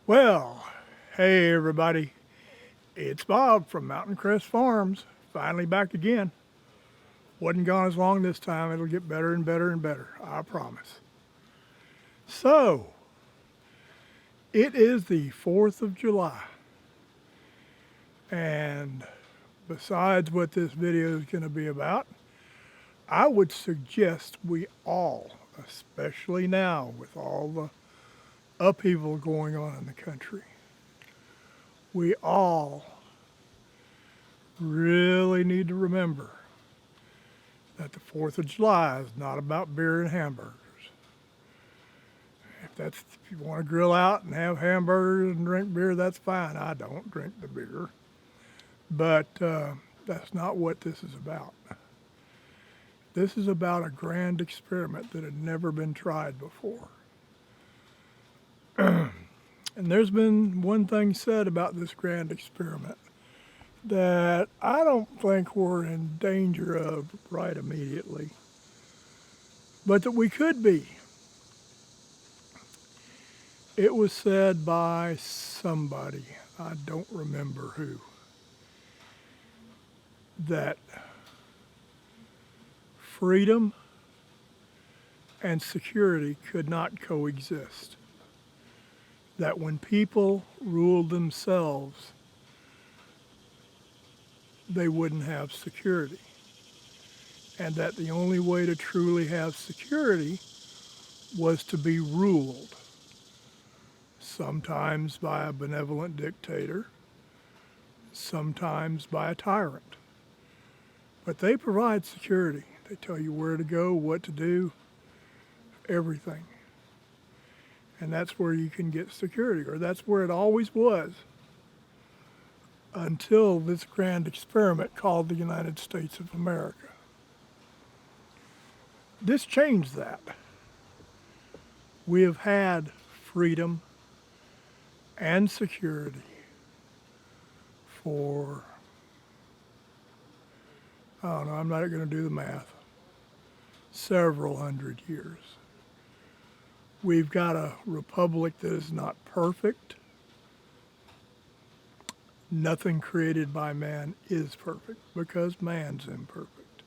Well, hey everybody, it's Bob from Mountain Crest Farms, finally back again. Wasn't gone as long this time, it'll get better and better and better, I promise. So, it is the 4th of July, and besides what this video is going to be about, I would suggest we all, especially now with all the upheaval going on in the country, we all really need to remember that the 4th of July is not about beer and hamburgers. If you want to grill out and have hamburgers and drink beer, that's fine. I don't drink the beer. But that's not what this is about. This is about a grand experiment that had never been tried before. And there's been one thing said about this grand experiment that I don't think we're in danger of right immediately, but that we could be. It was said by somebody, I don't remember who, that freedom and security could not coexist. That when people ruled themselves, they wouldn't have security. And that the only way to truly have security was to be ruled, sometimes by a benevolent dictator, sometimes by a tyrant. But they provide security. They tell you where to go, what to do, everything. And that's where you can get security, or that's where it always was, until this grand experiment called the United States of America. This changed that. We have had freedom and security for, I don't know, I'm not going to do the math, several hundred years. We've got a republic that is not perfect. Nothing created by man is perfect because man's imperfect.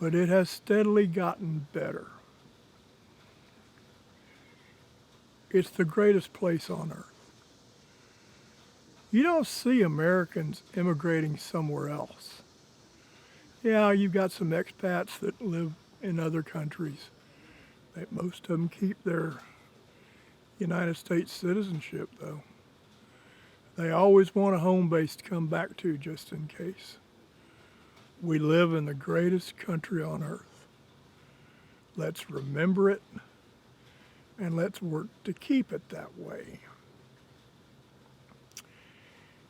But it has steadily gotten better. It's the greatest place on earth. You don't see Americans immigrating somewhere else. Yeah, you've got some expats that live in other countries. Most of them keep their United States citizenship, though. They always want a home base to come back to just in case. We live in the greatest country on earth. Let's remember it, and let's work to keep it that way.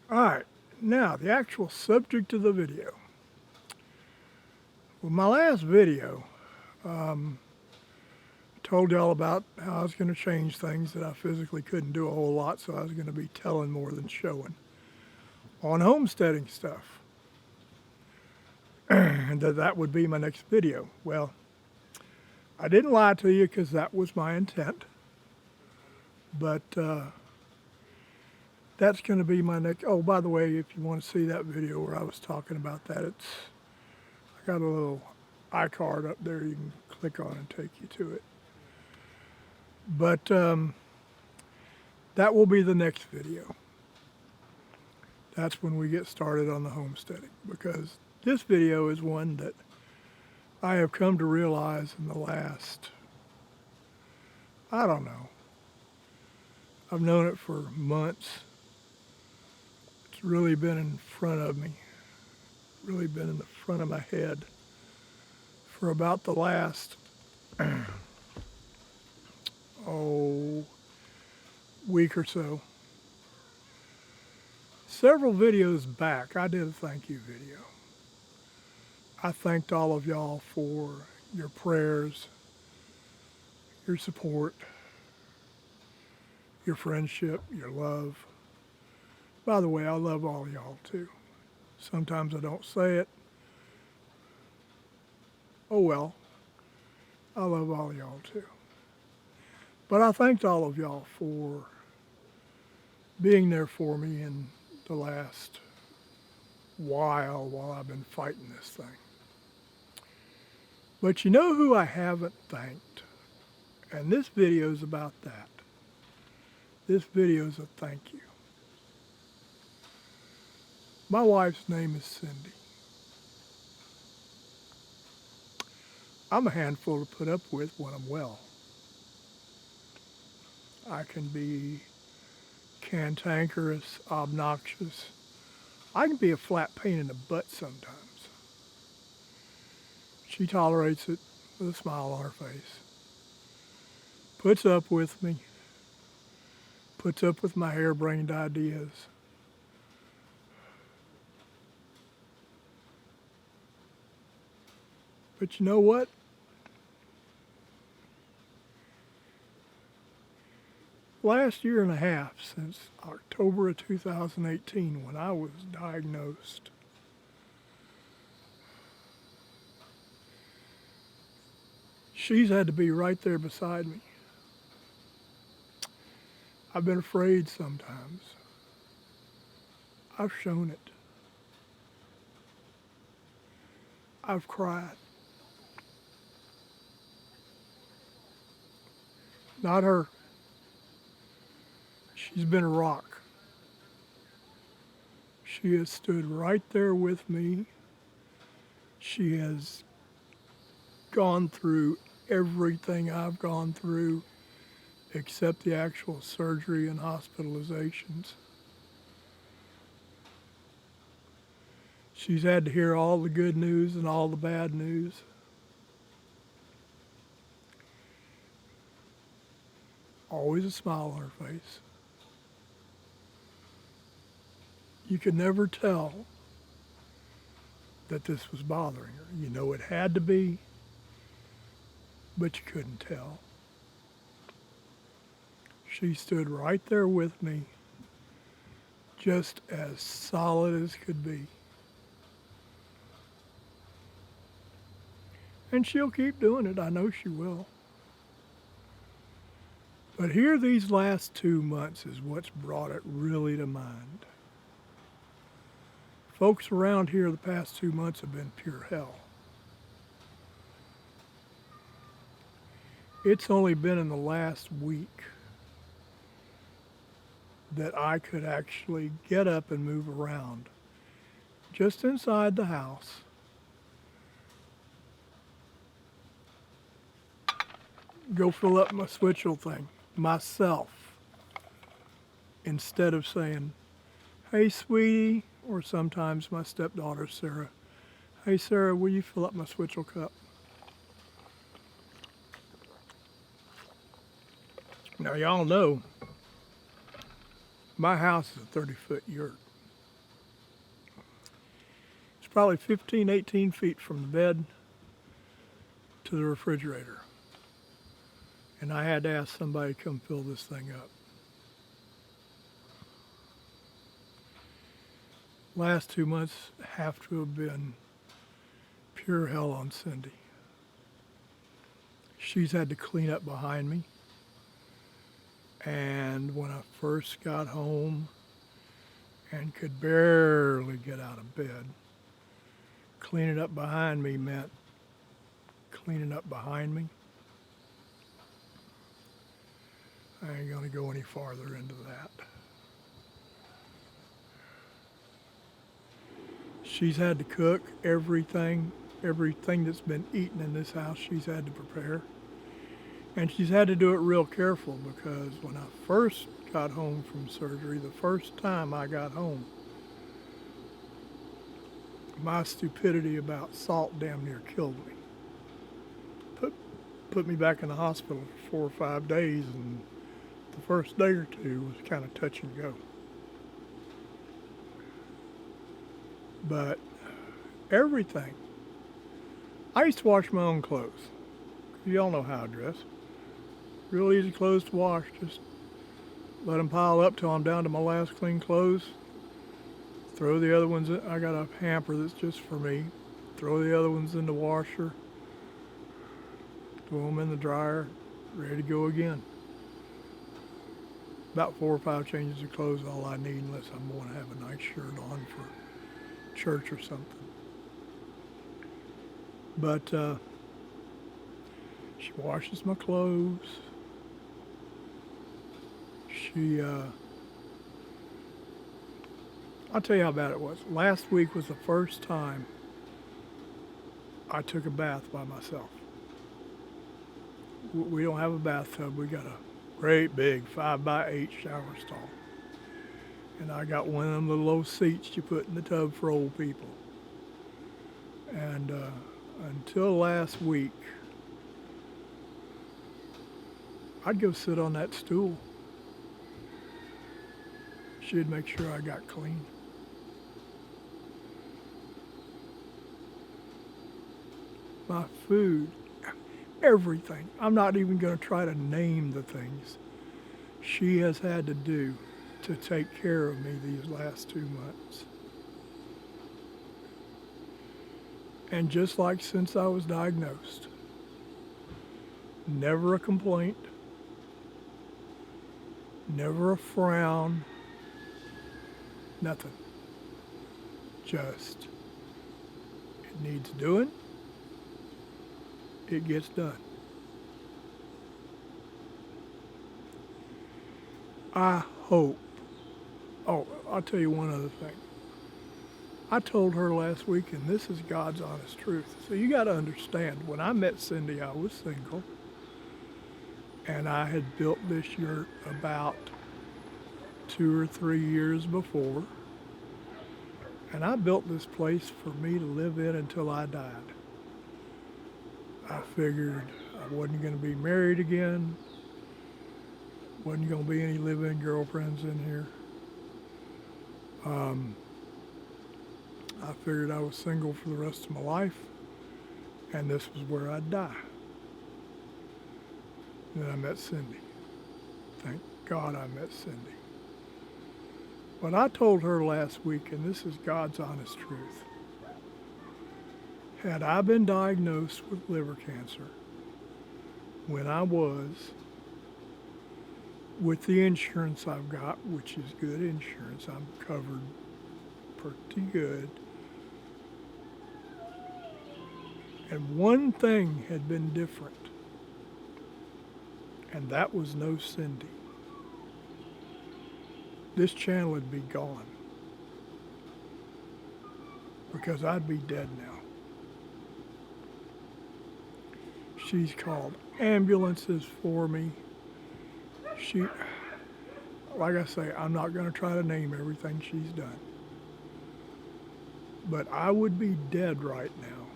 All right, now the actual subject of the video. Well, my last video, told y'all about how I was going to change things, that I physically couldn't do a whole lot, so I was going to be telling more than showing on homesteading stuff. And that would be my next video. Well, I didn't lie to you because that was my intent. But that's going to be my next. Oh, by the way, if you want to see that video where I was talking about that, I got a little iCard up there you can click on and take you to it. But that will be the next video. That's when we get started on the homesteading, because this video is one that I have come to realize in the last, I don't know, I've known it for months. It's really been in front of me, really been in the front of my head for about the last week or so. Several videos back, I did a thank you video. I thanked all of y'all for your prayers, your support, your friendship, your love. By the way, I love all y'all too. Sometimes I don't say it. Oh well, I love all y'all too. But I thanked all of y'all for being there for me in the last while I've been fighting this thing. But you know who I haven't thanked? And this video is about that. This video is a thank you. My wife's name is Cindy. I'm a handful to put up with when I'm well. I can be cantankerous, obnoxious. I can be a flat pain in the butt sometimes. She tolerates it with a smile on her face. Puts up with me. Puts up with my harebrained ideas. But you know what? Last year and a half, since October of 2018, when I was diagnosed, she's had to be right there beside me. I've been afraid sometimes. I've shown it. I've cried. Not her. She's been a rock. She has stood right there with me. She has gone through everything I've gone through except the actual surgery and hospitalizations. She's had to hear all the good news and all the bad news. Always a smile on her face. You could never tell that this was bothering her. You know it had to be, but you couldn't tell. She stood right there with me, just as solid as could be. And she'll keep doing it. I know she will. But here, these last 2 months is what's brought it really to mind. Folks around here the past 2 months have been pure hell. It's only been in the last week that I could actually get up and move around just inside the house. Go fill up my switchel thing myself instead of saying, "Hey, sweetie," or sometimes my stepdaughter, Sarah, "Hey, Sarah, will you fill up my switchel cup?" Now, y'all know my house is a 30-foot yurt. It's probably 15, 18 feet from the bed to the refrigerator. And I had to ask somebody to come fill this thing up. Last 2 months have to have been pure hell on Cindy. She's had to clean up behind me. And when I first got home and could barely get out of bed, cleaning up behind me meant cleaning up behind me. I ain't gonna go any farther into that. She's had to cook everything that's been eaten in this house, she's had to prepare. And she's had to do it real careful because when I first got home from surgery, the first time I got home, my stupidity about salt damn near killed me. Put me back in the hospital for 4 or 5 days, and the first day or two was kind of touch and go. But everything. I used to wash my own clothes. Y'all know how I dress. Real easy clothes to wash. Just let them pile up till I'm down to my last clean clothes. Throw the other ones in. I got a hamper that's just for me. Throw the other ones in the washer. Throw them in the dryer. Ready to go again. about 4 or 5 changes of clothes all I need, unless I'm going to have a nice shirt on for church or something. But she washes my clothes. I'll tell you how bad it was. Last week was the first time I took a bath by myself. We don't have a bathtub. We got a great big 5x8 shower stall. And I got one of them little low seats you put in the tub for old people. And until last week, I'd go sit on that stool. She'd make sure I got clean. My food, everything. I'm not even going to try to name the things she has had to do to take care of me these last 2 months. And just like since I was diagnosed, never a complaint, never a frown, nothing. Just, it needs doing, it gets done. I hope, I'll tell you one other thing. I told her last week, and this is God's honest truth. So you got to understand, when I met Cindy, I was single, and I had built this yurt about 2 or 3 years before, and I built this place for me to live in until I died. I figured I wasn't going to be married again, wasn't going to be any live-in girlfriends in here. I figured I was single for the rest of my life, and this was where I'd die. Then I met Cindy. Thank God I met Cindy. But I told her last week, and this is God's honest truth, had I been diagnosed with liver cancer when I was, with the insurance I've got, which is good insurance, I'm covered pretty good, and one thing had been different, and that was no Cindy, this channel would be gone, because I'd be dead now. She's called ambulances for me. Like I say, I'm not going to try to name everything she's done. But I would be dead right now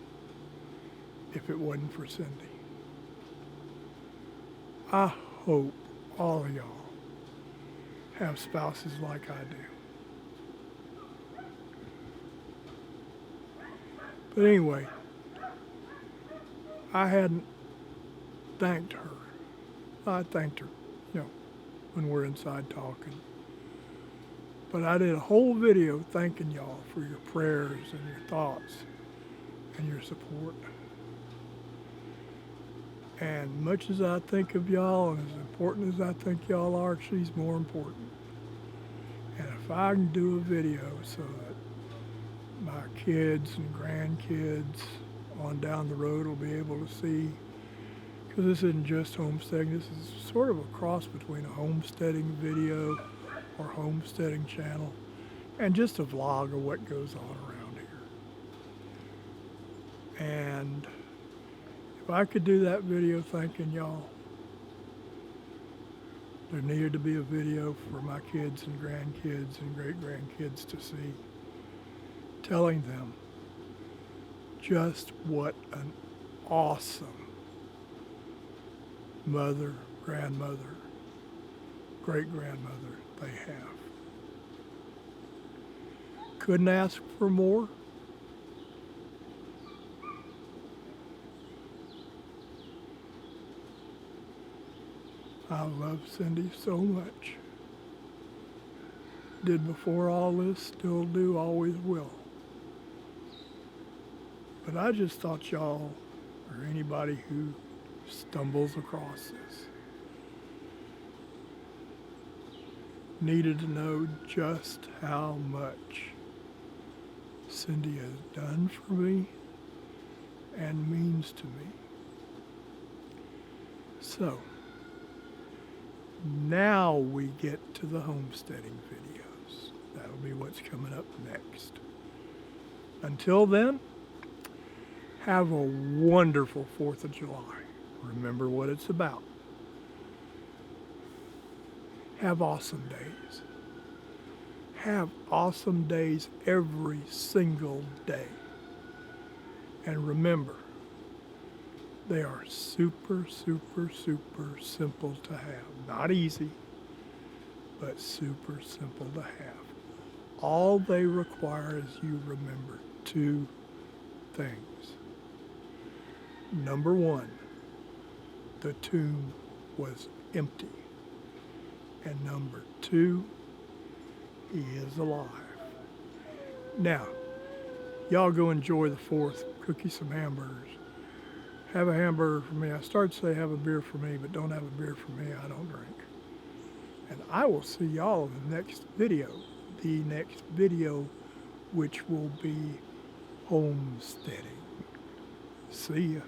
if it wasn't for Cindy. I hope all of y'all have spouses like I do. But anyway, I hadn't thanked her. I thanked her, when we're inside talking. But I did a whole video thanking y'all for your prayers and your thoughts and your support. And much as I think of y'all, and as important as I think y'all are, she's more important. And if I can do a video so that my kids and grandkids on down the road will be able to see, because this isn't just homesteading, this is sort of a cross between a homesteading video or homesteading channel and just a vlog of what goes on around here. And if I could do that video thanking y'all, there needed to be a video for my kids and grandkids and great-grandkids to see, telling them just what an awesome mother, grandmother, great-grandmother they have. Couldn't ask for more. I love Cindy so much. Did before all this, still do, always will. But I just thought y'all, or anybody who stumbles across this, needed to know just how much Cindy has done for me and means to me. So, now we get to the homesteading videos. That'll be what's coming up next. Until then, have a wonderful 4th of July. Remember what it's about. Have awesome days. Have awesome days every single day. And remember, they are super, super, super simple to have. Not easy, but super simple to have. All they require is you remember 2 things. Number 1, the tomb was empty. And number 2, he is alive. Now, y'all go enjoy the 4th, cook you some hamburgers. Have a hamburger for me. I started to say have a beer for me, but don't have a beer for me, I don't drink. And I will see y'all in the next video. The next video, which will be homesteading. See ya.